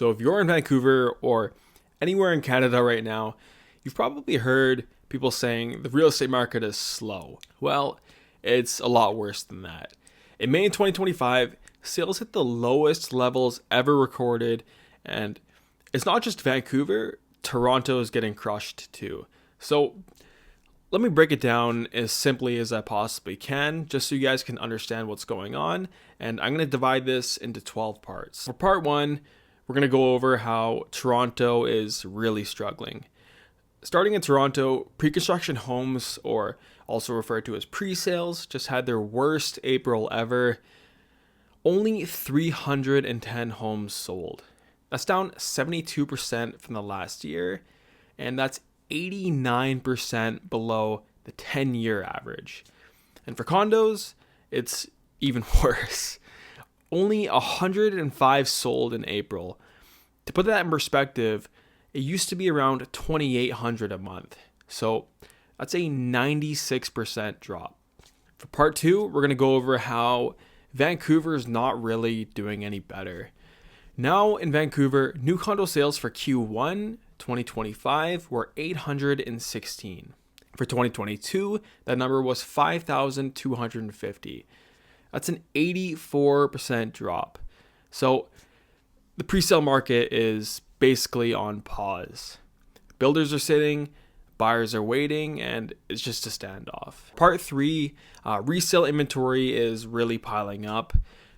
So if you're in Vancouver or anywhere in Canada right now, you've probably heard people saying the real estate market is slow. Well, it's a lot worse than that. In May 2025, sales hit the lowest levels ever recorded, and it's not just Vancouver, Toronto is getting crushed too. So let me break it down as simply as I possibly can, just so you guys can understand what's going on. And I'm going to divide this into 12 parts. For part one, we're going to go over how Toronto is really struggling. Starting in Toronto, pre-construction homes, or also referred to as pre-sales, just had their worst April ever. Only 310 homes sold. That's down 72% from the last year, and that's 89% below the 10-year average. And for condos, it's even worse. Only 105 sold in April. To put that in perspective, it used to be around 2,800 a month. So that's a 96% drop. For part two, we're going to go over how Vancouver is not really doing any better. Now in Vancouver, new condo sales for Q1 2025 were 816. For 2022, that number was 5,250. That's an 84% drop. So the presale market is basically on pause. Builders are sitting, buyers are waiting, and it's just a standoff. Part three, resale inventory is really piling up.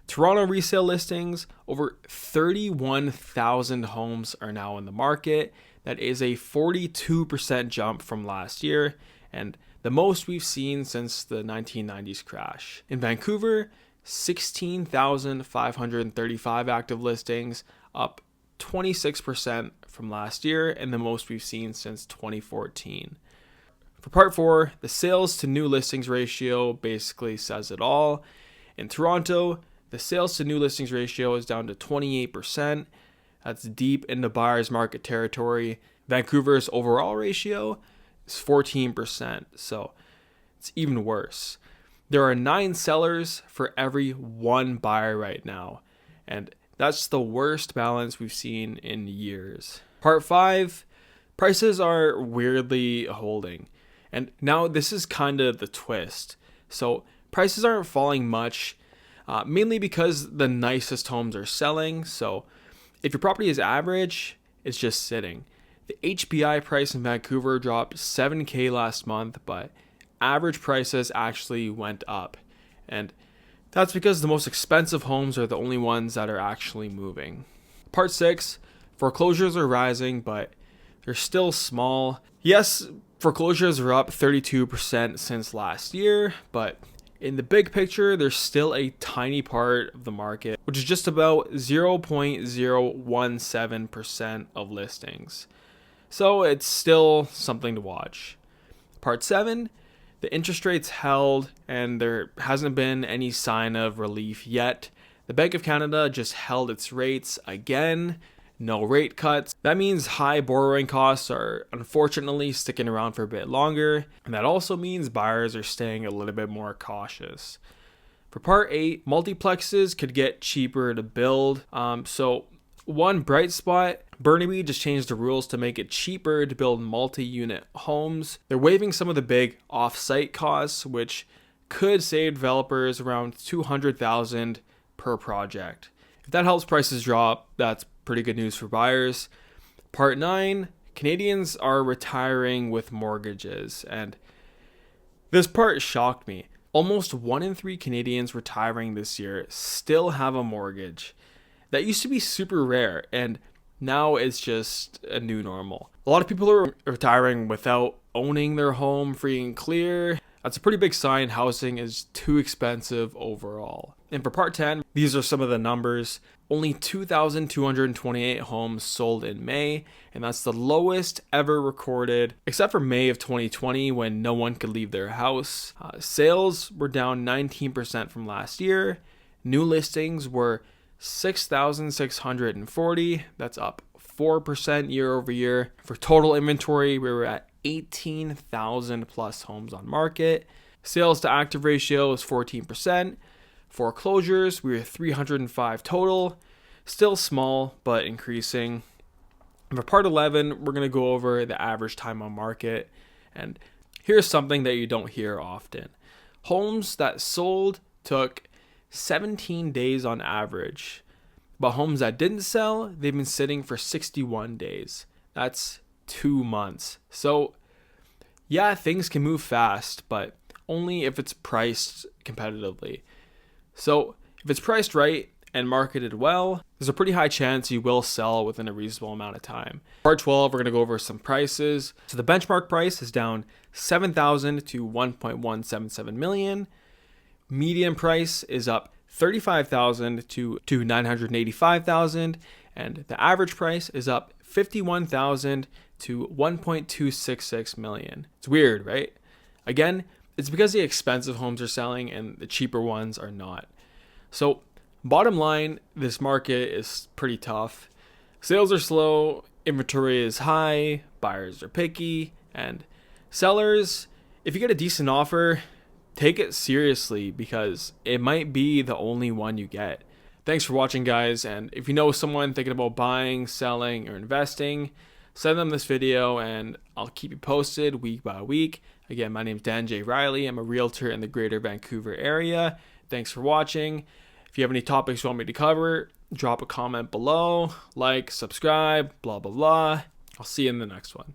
Toronto resale listings, over 31,000 homes are now in the market. That is a 42% jump from last year, and the most we've seen since the 1990s crash. In Vancouver, 16,535 active listings, up 26% from last year, and the most we've seen since 2014. For part four, the sales to new listings ratio basically says it all. In Toronto, the sales to new listings ratio is down to 28%. That's deep into buyer's market territory. Vancouver's overall ratio is 14%, so it's even worse. There are 9 sellers for every 1 buyer right now, and that's the worst balance we've seen in years. Part 5, prices are weirdly holding. And now this is kind of the twist. So prices aren't falling much, mainly because the nicest homes are selling. So if your property is average, it's just sitting. The HPI price in Vancouver dropped $7,000 last month, but average prices actually went up. And that's because the most expensive homes are the only ones that are actually moving. Part 6, foreclosures are rising, but they're still small. Yes, foreclosures are up 32% since last year, but in the big picture, there's still a tiny part of the market, which is just about 0.017% of listings. So it's still something to watch. Part 7, the interest rates held, and there hasn't been any sign of relief yet. The Bank of Canada just held its rates again. No rate cuts. That means high borrowing costs are unfortunately sticking around for a bit longer. And that also means buyers are staying a little bit more cautious. For part 8, multiplexes could get cheaper to build. So one bright spot, Burnaby just changed the rules to make it cheaper to build multi-unit homes. They're waiving some of the big off-site costs, which could save developers around $200,000 per project. If that helps prices drop, that's pretty good news for buyers. Part 9, Canadians are retiring with mortgages, and this part shocked me. Almost 1 in 3 Canadians retiring this year still have a mortgage. That used to be super rare, and now it's just a new normal. A lot of people are retiring without owning their home free and clear. That's a pretty big sign housing is too expensive overall. And for part 10, these are some of the numbers. Only 2,228 homes sold in May, and that's the lowest ever recorded, except for May of 2020 when no one could leave their house. Sales were down 19% from last year. New listings were 6,640. That's up 4% year over year. For total inventory, we were at 18,000 plus homes on market. Sales to active ratio is 14%. Foreclosures, we were 305 total. Still small, but increasing. For part 11, we're going to go over the average time on market. And here's something that you don't hear often. Homes that sold took 17 days on average. But homes that didn't sell, they've been sitting for 61 days. That's 2 months. So yeah, things can move fast, but only if it's priced competitively. So if it's priced right and marketed well, there's a pretty high chance you will sell within a reasonable amount of time. Part 12, we're going to go over some prices. So the benchmark price is down $7,000 to $1.177 million. Median price is up $35,000 to $985,000, and the average price is up $51,000 to $1.266 million. It's weird, right? Again, it's because the expensive homes are selling and the cheaper ones are not. So bottom line, this market is pretty tough. Sales are slow, inventory is high, buyers are picky, and sellers, if you get a decent offer, take it seriously because it might be the only one you get. Thanks for watching, guys, and if you know someone thinking about buying, selling, or investing, send them this video and I'll keep you posted week by week. Again, my name is Dan Reilly. I'm a realtor in the greater Vancouver area. Thanks for watching. If you have any topics you want me to cover, drop a comment below, like, subscribe, blah, blah, blah. I'll see you in the next one.